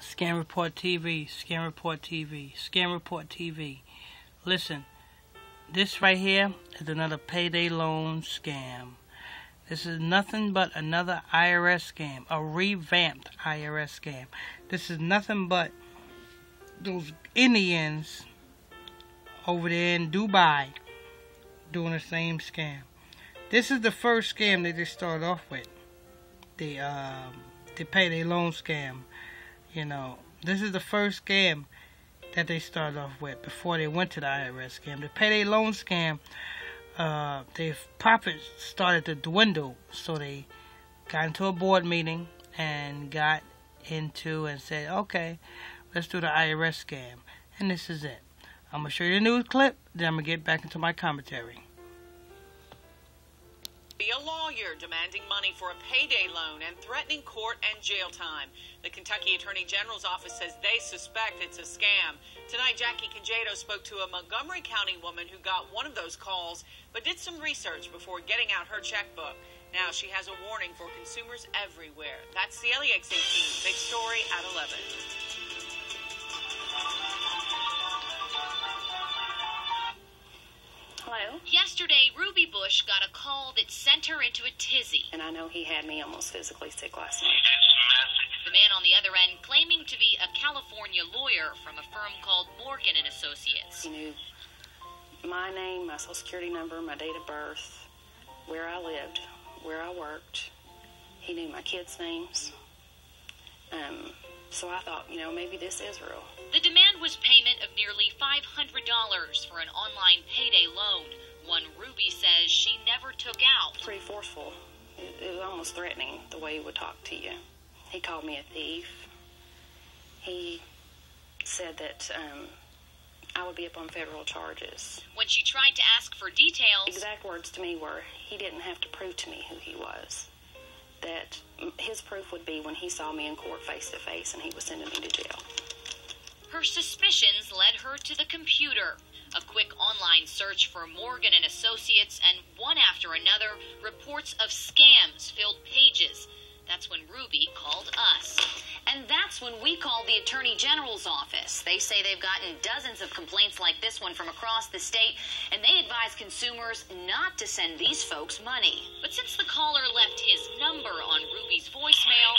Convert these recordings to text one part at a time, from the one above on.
Scam Report TV, Scam Report TV, Scam Report TV. Listen, this right here is another payday loan scam. This is nothing but another IRS scam, a revamped IRS scam. This is nothing but those Indians over there in Dubai doing the same scam. This is the first scam that they started off with. The payday loan scam. You know, this is the first scam that they started off with before they went to the IRS scam. The payday loan scam, their profits started to dwindle, so they got into a board meeting and got into and said, okay, let's do the IRS scam. And this is it. I'm going to show you the news clip, then I'm going to get back into my commentary. Be a lawyer demanding money for a payday loan and threatening court and jail time. The Kentucky Attorney General's office says they suspect it's a scam. Tonight, Jackie Congedo spoke to a Montgomery County woman who got one of those calls, but did some research before getting out her checkbook. Now she has a warning for consumers everywhere. That's the LEX 18 big story at 11. Hello? Yesterday, Ruby Bush got a call that sent her into a tizzy. And I know he had me almost physically sick last night. The man on the other end claiming to be a California lawyer from a firm called Morgan & Associates. He knew my name, my social security number, my date of birth, where I lived, where I worked. He knew my kids' names. So I thought, maybe this is real. The demand was payment of nearly $500 for an online payday loan, one Ruby says she never took out. Pretty forceful. It was almost threatening the way he would talk to you. He called me a thief. He said that I would be up on federal charges. When she tried to ask for details, exact words to me were, he didn't have to prove to me who he was. That his proof would be when he saw me in court face to face and he was sending me to jail. Her suspicions led her to the computer. A quick online search for Morgan & Associates and one after another, reports of scams filled pages. That's when Ruby called us. And that's when we called the Attorney General's office. They say they've gotten dozens of complaints like this one from across the state, and they advise consumers not to send these folks money. But since the caller left his number on Ruby's voicemail...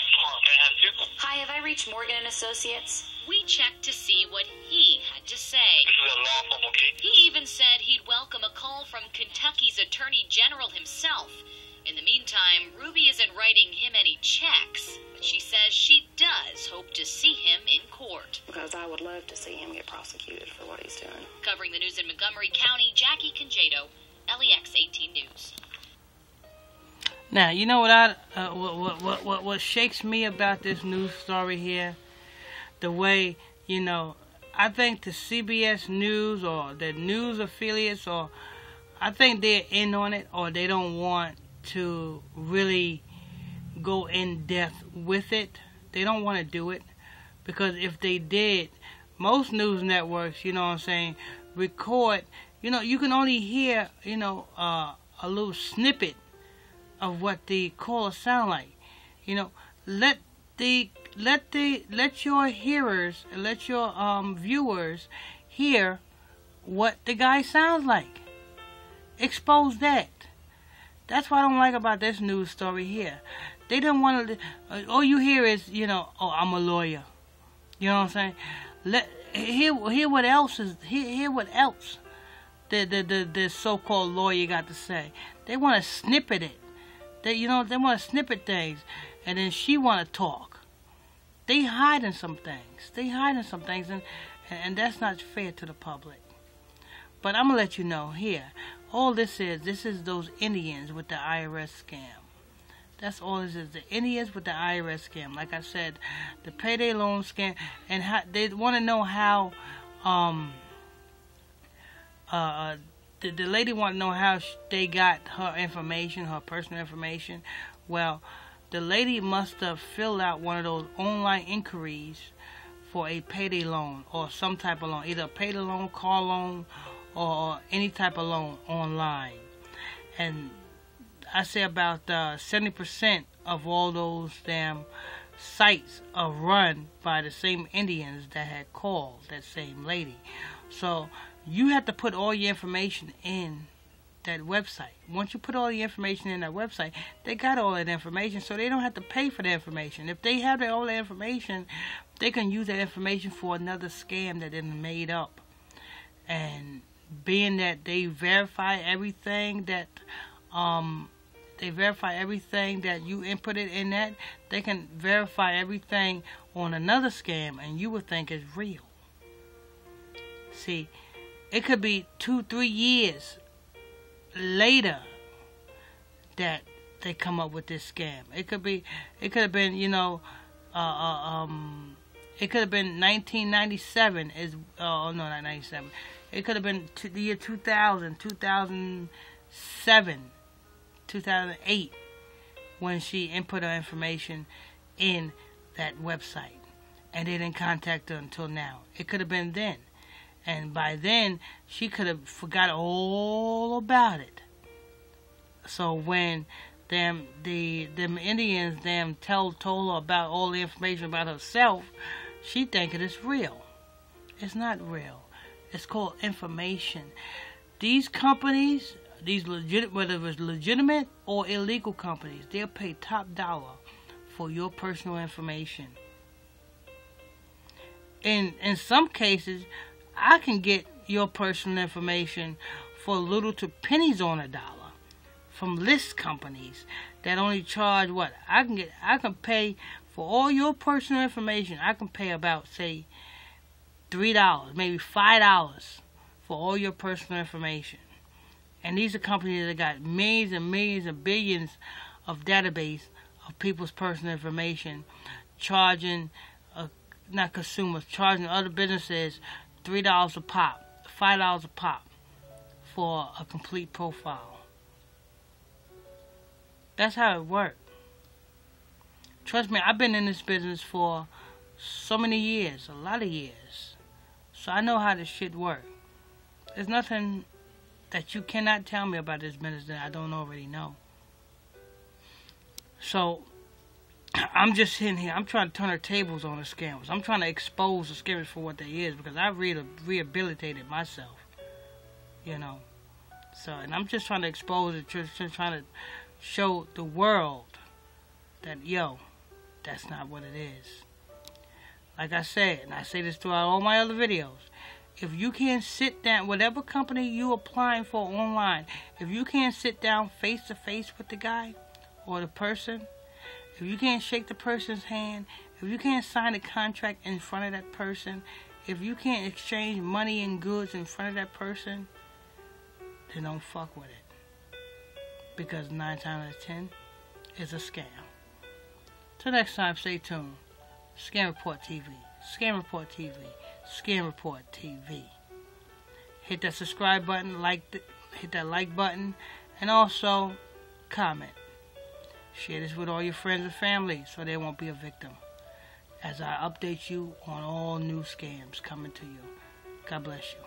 Hi, have I reached Morgan & Associates? We checked to see what he had to say. This is a law firm, okay? He even said he'd welcome a call from Kentucky's Attorney General himself. In the meantime, Ruby isn't writing him any checks, but she says she does hope to see him in court. Because I would love to see him get prosecuted for what he's doing. Covering the news in Montgomery County, Jackie Congedo, LEX 18 News. Now, you know what shakes me about this news story here? The way, I think the CBS News or the news affiliates, or I think they're in on it, or they don't want to really go in depth with it. They don't want to do it, because if they did, most news networks, record, you can only hear, a little snippet of what the caller sound like. Let your hearers, let your viewers hear what the guy sounds like. Expose that. That's what I don't like about this news story here. They don't want to. All you hear is, oh, I'm a lawyer. You know what I'm saying? Hear what else is. Hear what else the so-called lawyer got to say. They want to snippet it. They want to snippet things, and then she want to talk. They hiding some things. And that's not fair to the public. But I'm gonna let you know here. All this is those Indians with the IRS scam. That's all this is. The Indians with the IRS scam. Like I said, the payday loan scam, and how, they want to know how. The lady want to know how they got her information, her personal information. Well, the lady must have filled out one of those online inquiries for a payday loan or some type of loan, either a payday loan, car loan, or any type of loan online. And I say about 70% of all those damn sites are run by the same Indians that had called that same lady. So you have to put all your information in that website. Once you put all the information in that website, they got all that information, so they don't have to pay for the information. If they have all the information, they can use that information for another scam that they made up. And being that they verify everything that you inputted in that, they can verify everything on another scam, and you would think it's real. See, it could be 2-3 years later that they come up with this scam. It could have been, it could have been 1997 no, not 97. It could have been the year 2000, 2007, 2008 when she input her information in that website, and they didn't contact her until now. It could have been then. And by then, she could have forgot all about it. So when them Indians told her about all the information about herself, she thinking it's real. It's not real. It's called information. These companies, whether it's legitimate or illegal companies, they'll pay top dollar for your personal information. In some cases, I can get your personal information for little to pennies on a dollar from list companies that only charge what? I can pay for all your personal information. I can pay about, say, $3, maybe $5 for all your personal information. And these are companies that got millions and millions and billions of database of people's personal information, charging not consumers, charging other businesses $3 a pop, $5 a pop for a complete profile. That's how it works. Trust me, I've been in this business for so many years, a lot of years. So I know how this shit works. There's nothing that you cannot tell me about this business that I don't already know. So I'm just sitting here. I'm trying to turn the tables on the scammers. I'm trying to expose the scammers for what they is, because I rehabilitated myself, So, and I'm just trying to expose it, just trying to show the world that, that's not what it is. Like I said, and I say this throughout all my other videos, if you can't sit down, whatever company you're applying for online, if you can't sit down face to face with the guy or the person, if you can't shake the person's hand, if you can't sign a contract in front of that person, if you can't exchange money and goods in front of that person, then don't fuck with it. Because 9 times out of 10 is a scam. Till next time, stay tuned. Scam Report TV. Scam Report TV. Scam Report TV. Hit that subscribe button, hit that like button, and also comment. Share this with all your friends and family so they won't be a victim, as I update you on all new scams coming to you. God bless you.